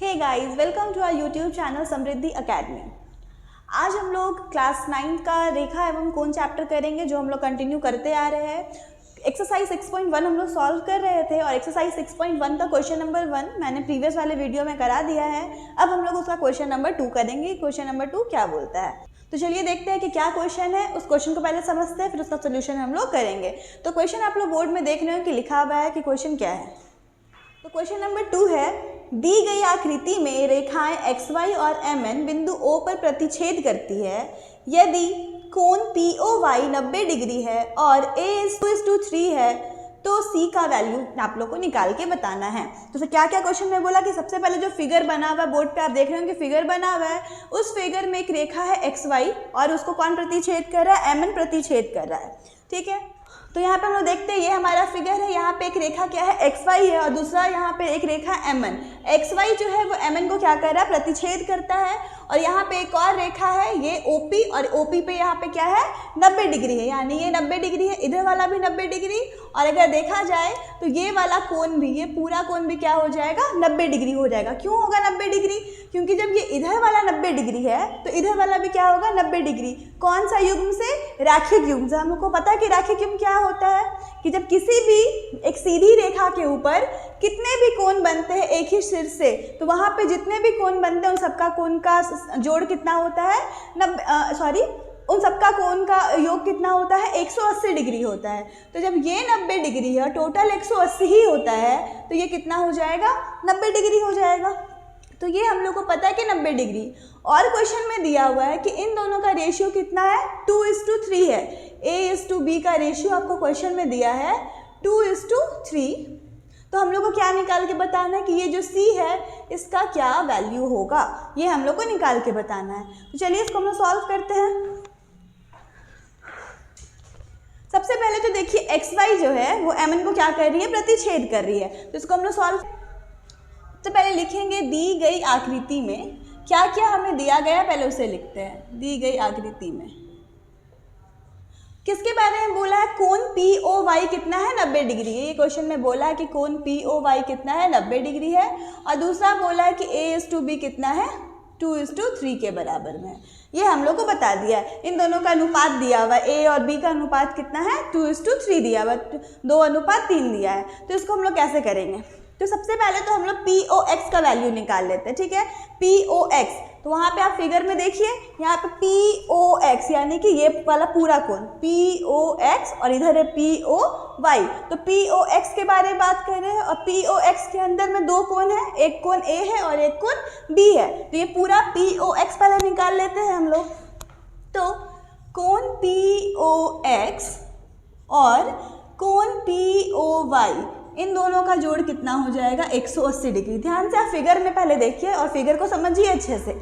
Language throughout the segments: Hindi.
Hey guys, welcome to our YouTube channel Samriddhi Academy. आज हम लोग क्लास 9 का रेखा एवं कोण चैप्टर करेंगे, जो हम लोग कंटिन्यू करते आ रहे हैं। एक्सरसाइज 6.1 हम लोग सॉल्व कर रहे थे और एक्सरसाइज 6.1 का क्वेश्चन नंबर 1 मैंने प्रीवियस वाले वीडियो में करा दिया है। अब हम लोग उसका क्वेश्चन नंबर 2 करेंगे। क्वेश्चन नंबर 2 क्या बोलता है, तो चलिए देखते हैं कि क्या क्वेश्चन है। उस क्वेश्चन को पहले समझते हैं, फिर उसका सोल्यूशन हम लोग करेंगे। तो क्वेश्चन आप लोग बोर्ड में देख रहे हो कि लिखा हुआ है कि क्वेश्चन क्या है। तो क्वेश्चन नंबर 2 है, दी गई आकृति में रेखाएं XY और MN बिंदु O पर प्रतिच्छेद करती है। यदि कोण POY 90 डिग्री है और A:3 है तो C का वैल्यू आप लोग को निकाल के बताना है। तो क्या क्या क्वेश्चन में बोला कि सबसे पहले जो फिगर बना हुआ है, बोर्ड पे आप देख रहे हो कि फिगर बना हुआ है, उस फिगर में एक रेखा है XY और उसको कौन प्रतिच्छेद कर रहा है, MN प्रतिच्छेद कर रहा है। ठीक है, तो यहाँ पे हम लोग देखते हैं ये हमारा फिगर है। यहाँ पे एक रेखा क्या है, XY है, और दूसरा यहाँ पे एक रेखा MN। XY जो है वो MN को क्या कर रहा है, प्रतिच्छेद करता है। और यहाँ पे एक और रेखा है, ये OP, और OP पे यहाँ पे क्या है, 90 डिग्री है, यानी ये 90 डिग्री है, इधर वाला भी 90 डिग्री। और अगर देखा जाए तो ये वाला कोण भी, ये पूरा कोण भी क्या हो जाएगा, 90 डिग्री हो जाएगा। क्यों होगा 90 डिग्री, क्योंकि जब ये इधर वाला 90 डिग्री है तो इधर वाला भी क्या होगा, 90 डिग्री। कौन सा युग्म से, रैखिक युग्म से। हमको पता है कि रैखिक युग्म क्या होता है, कि जब किसी भी एक सीधी रेखा के ऊपर कितने भी कोण बनते हैं एक ही शीर्ष से, तो वहाँ पे जितने भी कोण बनते हैं उन सबका कोण का जोड़ कितना होता है, उन सबका कोण का योग कितना होता है, 180 डिग्री होता है। तो जब ये 90 डिग्री है, टोटल 180 ही होता है, तो ये कितना हो जाएगा, 90 डिग्री हो जाएगा। तो ये हम लोग को पता है कि 90 डिग्री। और क्वेश्चन में दिया हुआ है कि इन दोनों का रेशियो कितना है, 2:3 है। A:B का रेशियो आपको क्वेश्चन में दिया है 2:3। तो हम लोग को क्या निकाल के बताना है कि ये जो C है इसका क्या वैल्यू होगा, ये हम लोग को निकाल के बताना है। तो चलिए इसको हम लोग सॉल्व करते हैं। सबसे पहले तो देखिए XY जो है वो MN को क्या कर रही है, प्रतिच्छेद कर रही है। तो इसको हम लोग सॉल्व, तो पहले लिखेंगे दी गई आकृति में क्या क्या हमें दिया गया, पहले उसे लिखते हैं। दी गई आकृति में किसके बारे में बोला है, कोण POY कितना है, 90 डिग्री है। ये क्वेश्चन में बोला है कि कोण POY कितना है, 90 डिग्री है। और दूसरा बोला है कि A:B कितना है, 2:3 के बराबर में। ये हम लोग को बता दिया है। इन दोनों का अनुपात दिया हुआ है, A और B का अनुपात कितना है, 2:3 दिया हुआ, 2:3 दिया है। तो इसको हम लोग कैसे करेंगे, तो सबसे पहले तो हम लोग POX का वैल्यू निकाल लेते हैं। ठीक है, POX, तो वहाँ पे आप फिगर में देखिए, यहाँ पे POX यानी कि ये वाला पूरा कोण POX और इधर है POY। तो POX के बारे में बात कर रहे हैं, और POX के अंदर में दो कोण है, एक कोण A है और एक कोण B है। तो ये पूरा POX पहले निकाल लेते हैं हम लोग। तो कोण POX और कोण POY, इन दोनों का जोड़ कितना हो जाएगा, 180 डिग्री। ध्यान से आप फिगर में पहले देखिए और फिगर को समझिए अच्छे से।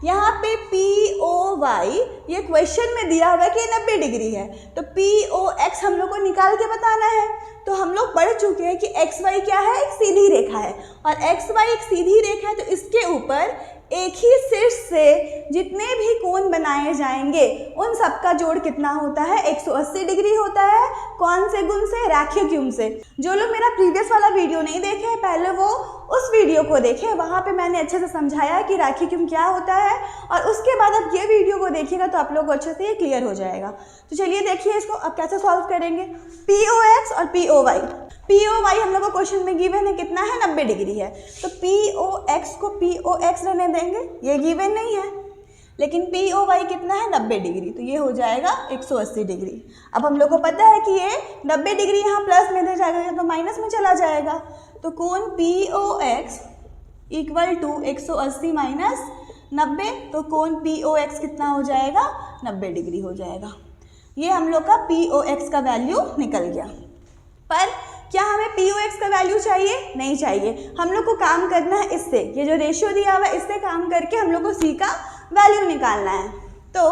यहाँ पे POY ये क्वेश्चन में दिया हुआ है कि 90 डिग्री है, तो POX हम लोग को निकाल के बताना है। तो हम लोग पढ़ चुके हैं कि XY क्या है, एक सीधी रेखा है, और XY एक सीधी रेखा है, तो इसके ऊपर एक ही शीर्ष से जितने भी कोण बनाए जाएंगे उन सबका जोड़ कितना होता है, 180 डिग्री होता है। कौन से गुण से, रैखिक युग्म से। जो लोग मेरा प्रीवियस वाला वीडियो नहीं देखे हैं, पहले वो उस वीडियो को देखें, वहाँ पे मैंने अच्छे से समझाया है कि रैखिक युग्म क्या होता है, और उसके बाद आप ये वीडियो को देखिएगा तो आप लोग को अच्छे से ये क्लियर हो जाएगा। तो चलिए देखिए इसको अब कैसे सॉल्व करेंगे। POX और POY, POY हम लोग को क्वेश्चन में गिवन है कितना है, 90 डिग्री है। तो POX को POX रहने देंगे, ये गिवन नहीं है, लेकिन POY कितना है, 90 डिग्री, तो ये हो जाएगा 180 डिग्री। अब हम लोग को पता है कि ये 90 डिग्री यहाँ प्लस में दे जाएगा तो माइनस में चला जाएगा। तो कोण POX इक्वल टू 180 माइनस 90, तो कोण POX कितना हो जाएगा, 90 डिग्री हो जाएगा। ये हम लोग का POX का वैल्यू निकल गया। पर क्या हमें POX का वैल्यू चाहिए, नहीं चाहिए। हम लोग को काम करना है इससे, ये जो रेशियो दिया हुआ है इससे काम करके हम लोग को C का वैल्यू निकालना है। तो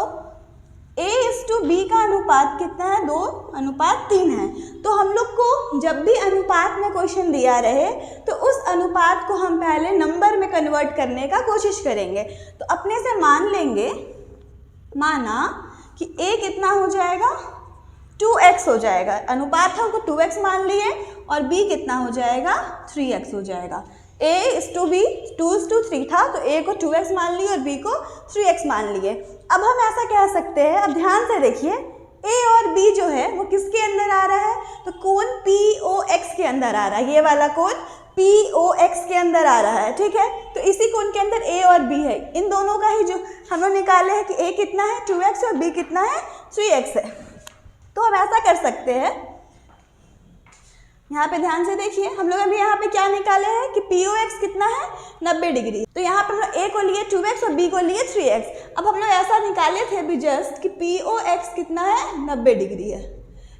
A:B का अनुपात कितना है, 2:3 है। तो हम लोग को जब भी अनुपात में क्वेश्चन दिया रहे तो उस अनुपात को हम पहले नंबर में कन्वर्ट करने का कोशिश करेंगे। तो अपने से मान लेंगे, माना कि A कितना हो जाएगा, 2x हो जाएगा। अनुपात है उसको 2x मान लिए, और B कितना हो जाएगा, 3x हो जाएगा। a/b 2:3 था तो a को 2x मान लिए और b को 3x मान लिए। अब हम ऐसा कह सकते हैं, अब ध्यान से देखिए, a और b जो है वो किसके अंदर आ रहा है, तो कोण POX के अंदर आ रहा है, ये वाला कोण POX के अंदर आ रहा है, ठीक है। तो इसी कोण के अंदर a और b है, इन दोनों का ही जो हम लोग निकाले हैं कि a कितना है 2x और b कितना है 3x है। तो हम ऐसा कर सकते हैं, यहाँ पे ध्यान से देखिए, हम लोग अभी यहाँ पे क्या निकाले हैं कि POX कितना है 90 डिग्री। तो यहाँ पे हम लोग a को लिए 2x और b को लिए 3x। अब हम लोग ऐसा निकाले थे अभी जस्ट कि POX कितना है 90 डिग्री है,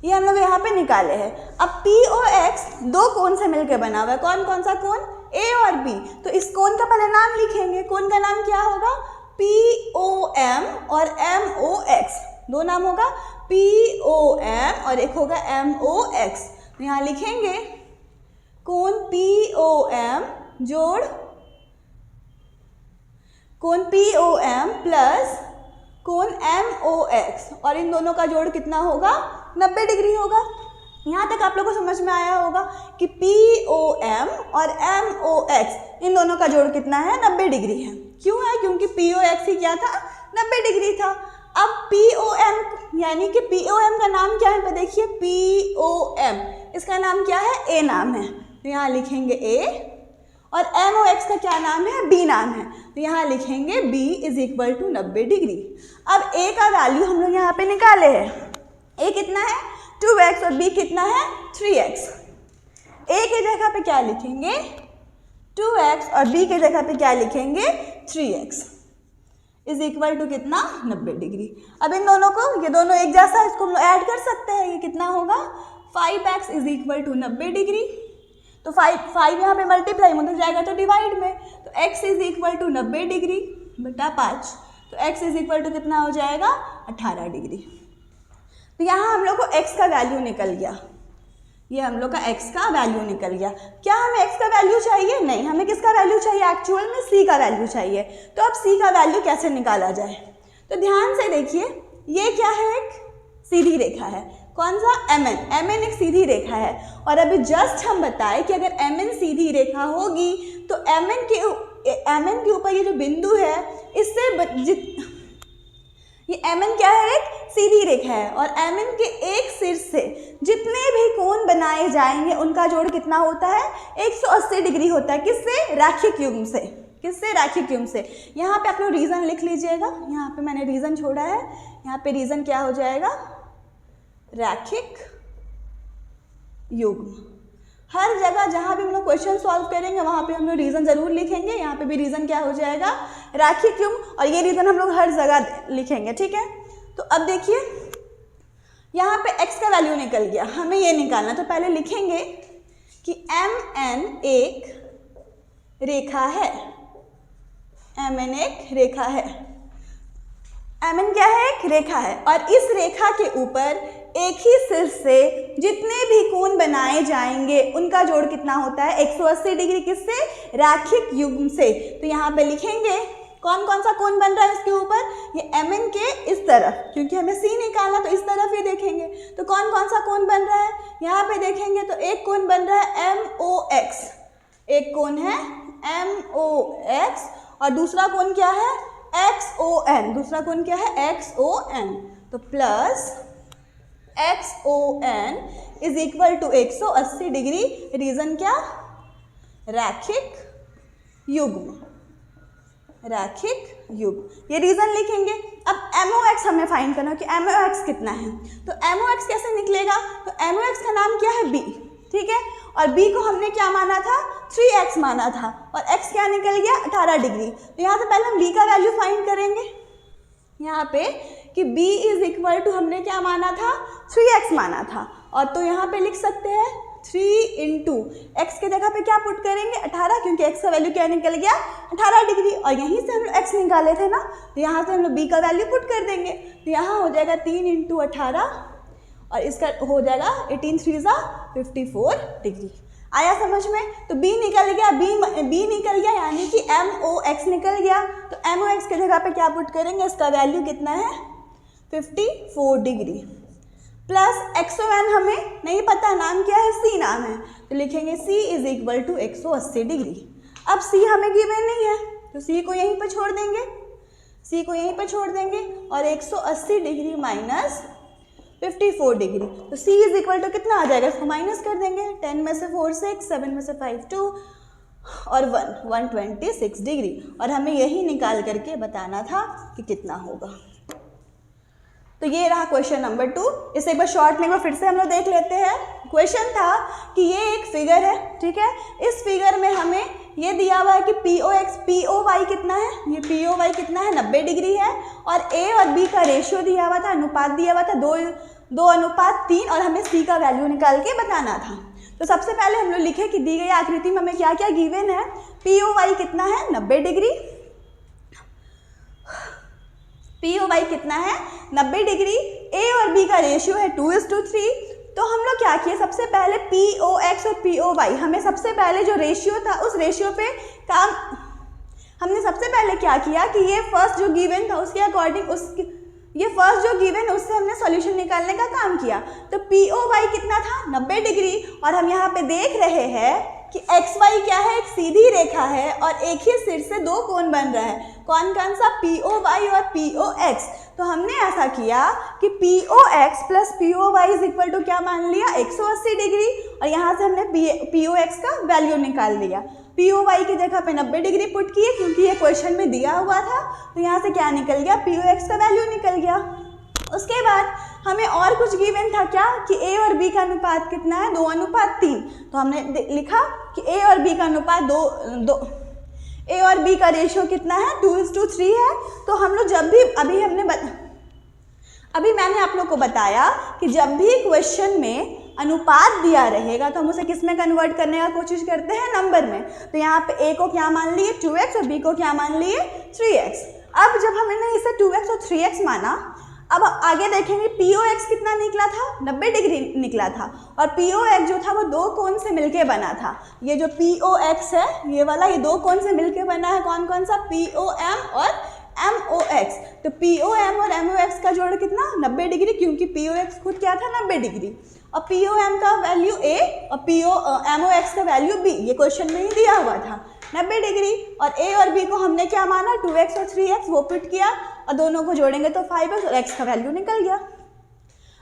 ये हम लोग यहाँ पे निकाले हैं। अब POX दो कोण से मिलकर बना हुआ है, कौन कौन सा कोण, a और b। तो इस कोण का पहले नाम लिखेंगे, कोण का नाम क्या होगा, POM और MOX, दो नाम होगा, POM और एक होगा MOX। यहाँ लिखेंगे कोण POM जोड़ कोण POM प्लस कोण MOX, और इन दोनों का जोड़ कितना होगा 90 डिग्री होगा। यहाँ तक आप लोगों को समझ में आया होगा कि POM और MOX इन दोनों का जोड़ कितना है 90 डिग्री है। क्यों है, क्योंकि POX ही क्या था 90 डिग्री था। अब POM यानी कि POM का नाम क्या है, देखिए POM इसका नाम क्या है, A नाम है, तो यहाँ लिखेंगे A, और MOX का क्या नाम है, B नाम है, तो यहाँ लिखेंगे B = 90 डिग्री। अब A का वैल्यू हम लोग यहाँ पे निकाले हैं, A कितना है 2x और B कितना है 3x। A की जगह पे क्या लिखेंगे 2x और B की जगह पे क्या लिखेंगे 3x = कितना 90 डिग्री। अब इन दोनों को, ये दोनों एक जैसा, इसको हम लोग ऐड कर सकते हैं, ये कितना होगा 5x = 90 डिग्री। तो 5 यहाँ पे मल्टीप्लाई में जाएगा तो डिवाइड में, तो x = 90 डिग्री बटा 5, तो x = कितना हो जाएगा 18 डिग्री। तो यहाँ हम लोग को x का वैल्यू निकल गया, ये हम लोग का x का वैल्यू निकल गया। क्या हमें x का वैल्यू चाहिए, नहीं, हमें किसका वैल्यू चाहिए, एक्चुअल में c का वैल्यू चाहिए। तो अब c का वैल्यू कैसे निकाला जाए, तो ध्यान से देखिए, ये क्या है, एक सीधी रेखा है, कौन सा MN एक सीधी रेखा है, और अभी जस्ट हम बताए कि अगर MN सीधी रेखा होगी तो MN के ऊपर ये जो बिंदु है, इससे ये MN क्या है, एक सीधी रेखा है, और MN के एक सिर से जितने भी कोण बनाए जाएंगे उनका जोड़ कितना होता है 180 डिग्री होता है, किससे, रैखिक युग्म से, किससे, रैखिक युग्म से। यहाँ पे आप लोग रीजन लिख लीजिएगा, यहाँ पे मैंने रीजन छोड़ा है, यहाँ पे रीजन क्या हो जाएगा, रैखिक युग्म। हर जगह जहाँ भी हम लोग क्वेश्चन सॉल्व करेंगे वहाँ पे हम लोग रीजन जरूर लिखेंगे, यहाँ पे भी रीजन क्या हो जाएगा, रैखिक युग्म, और ये रीजन हम लोग हर जगह लिखेंगे, ठीक है। तो अब देखिए, यहाँ पे x का वैल्यू निकल गया, हमें ये निकालना, तो पहले लिखेंगे कि MN एक रेखा है, MN एक रेखा है, MN क्या है, एक रेखा है, और इस रेखा के ऊपर एक ही सिर से जितने भी कोण बनाए जाएंगे उनका जोड़ कितना होता है 180 डिग्री, किससे, रैखिक युग्म से। तो यहाँ पे लिखेंगे कौन कौन सा कोण बन रहा है इसके ऊपर, ये MN के इस तरफ, क्योंकि हमें C निकालना तो इस तरफ ही देखेंगे, तो कौन कौन सा कोण बन रहा है, यहाँ पे देखेंगे तो एक कोण बन रहा है MOX, एक कोण है MOX, और दूसरा कोण क्या है XON, दूसरा कोण क्या है XON, तो प्लस XON = 180 डिग्री, रीजन क्या, रैखिक युग्म, रैखिक युग्म, ये रीजन लिखेंगे। अब MOX हमें फाइंड करना है कि MOX कितना है, तो MOX कैसे निकलेगा, तो MOX का नाम क्या है B, ठीक है, और B को हमने क्या माना था 3x माना था, और x क्या निकल गया 18 डिग्री। तो यहाँ से पहले हम B का वैल्यू फाइंड करेंगे, यहाँ पे कि B = हमने क्या माना था 3x माना था, और तो यहाँ पे लिख सकते हैं 3 × x के जगह पे क्या पुट करेंगे 18, क्योंकि x का वैल्यू क्या निकल गया 18 डिग्री, और यहीं से हम लोग x निकाले थे ना, तो यहाँ से हम लोग b का वैल्यू पुट कर देंगे, तो यहाँ हो जाएगा 3 × 18, और इसका हो जाएगा 18 3 = 54 डिग्री। आया समझ में, तो b निकल गया, b निकल गया, यानी कि MOX निकल गया, तो MOX के जगह पे क्या पुट करेंगे, इसका वैल्यू कितना है 54 डिग्री, प्लस XON हमें नहीं पता नाम क्या है, C नाम है, तो लिखेंगे C = 180 डिग्री। अब सी हमें गिवन नहीं है तो सी को यहीं पर छोड़ देंगे, सी को यहीं पर छोड़ देंगे और 180 डिग्री माइनस 54 डिग्री, तो C इज इक्वल टू कितना आ जाएगा, इसको माइनस कर देंगे, 10 में से 4 6, 7 में से 5 2 और 126 डिग्री, और हमें यही निकाल करके बताना था कि कितना होगा। तो ये रहा क्वेश्चन नंबर 2। इसे एक बार शॉर्ट में फिर से हम लोग देख लेते हैं। क्वेश्चन था कि ये एक फिगर है, ठीक है, इस फिगर में हमें ये दिया हुआ है कि POY कितना है, ये POY कितना है 90 डिग्री है, और A और B का रेशियो दिया हुआ था, अनुपात दिया हुआ था 2:3, और हमें C का वैल्यू निकाल के बताना था। तो सबसे पहले हम लोग लिखे कि दी गई आकृति में हमें क्या क्या गिवन है। POY कितना है 90 डिग्री, POY कितना है 90 डिग्री, A और B का रेशियो है 2:3। तो हम लोग क्या किए, सबसे पहले POX और POY, हमें सबसे पहले जो रेशियो था उस रेशियो पे काम, हमने सबसे पहले क्या किया कि ये फर्स्ट जो गिवन था उसके अकॉर्डिंग ये फर्स्ट जो गिवन उससे हमने सॉल्यूशन निकालने का काम किया। तो POY कितना था 90 डिग्री, और हम यहाँ पे देख रहे हैं कि XY क्या है, एक सीधी रेखा है और एक ही सिर से दो कोण बन रहा है, कौन कौन सा, POY और POX। तो हमने ऐसा किया कि POX plus POY is equal to क्या मान लिया 180 डिग्री, और यहाँ से हमने POX का वैल्यू निकाल लिया। POY की जगह पे 90 डिग्री पुट किए क्योंकि ये क्वेश्चन में दिया हुआ था, तो यहाँ से क्या निकल गया, POX का वैल्यू निकल गया। उसके बाद हमें और कुछ गिवन था क्या कि A और B का अनुपात कितना है 2:3, तो हमने लिखा कि A और B का अनुपात A और B का रेशियो कितना है 2:3 है। तो हम लोग जब भी अभी मैंने आप लोग को बताया कि जब भी क्वेश्चन में अनुपात दिया रहेगा तो हम उसे किस में कन्वर्ट करने का कोशिश करते हैं, नंबर में। तो यहाँ पे A को क्या मान लिए 2x और B को क्या मान लिए 3x। अब जब हमने इसे 2x और 3x माना, अब आगे देखेंगे POX कितना निकला था 90 डिग्री निकला था, और POX जो था वो दो कोण से मिलके बना था। ये जो POX है ये वाला, ये दो कोण से मिलके बना है, कौन कौन सा, POM और MOX। तो POM और MOX का जोड़ कितना 90 डिग्री, क्योंकि POX खुद क्या था 90 डिग्री, और POM का वैल्यू A और MOX का वैल्यू B, ये क्वेश्चन में ही दिया हुआ था 90 डिग्री। और A और B को हमने क्या माना 2x और 3x, वो पुट किया और दोनों को जोड़ेंगे तो 5x और x का वैल्यू निकल गया।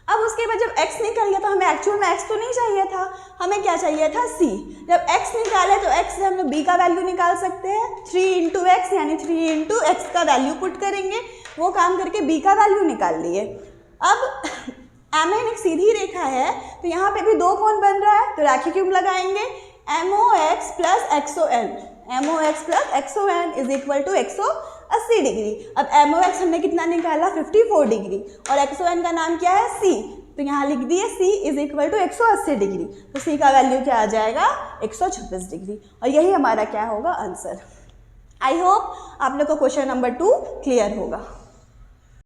अब उसके बाद जब x निकल गया तो हमें एक्चुअल में x तो नहीं चाहिए था, हमें क्या चाहिए था c। जब x निकाले तो x से हम लोग b का वैल्यू निकाल सकते हैं, 3 × x यानी 3 × x का वैल्यू पुट करेंगे, वो काम करके b का वैल्यू निकाल लिए। अब MN एक सीधी रेखा है तो यहाँ पे भी दो कोण बन रहा है, तो राखी क्यूब लगाएंगे, MOX plus XON is equal to 180 degree. अब MOX हमने कितना निकाला 54 डिग्री, और XON का नाम क्या है C, तो यहाँ लिख दिए C is equal to 180 degree. तो C का वैल्यू क्या आ जाएगा 126 डिग्री, और यही हमारा क्या होगा आंसर। आई होप आप लोग को क्वेश्चन नंबर 2 क्लियर होगा।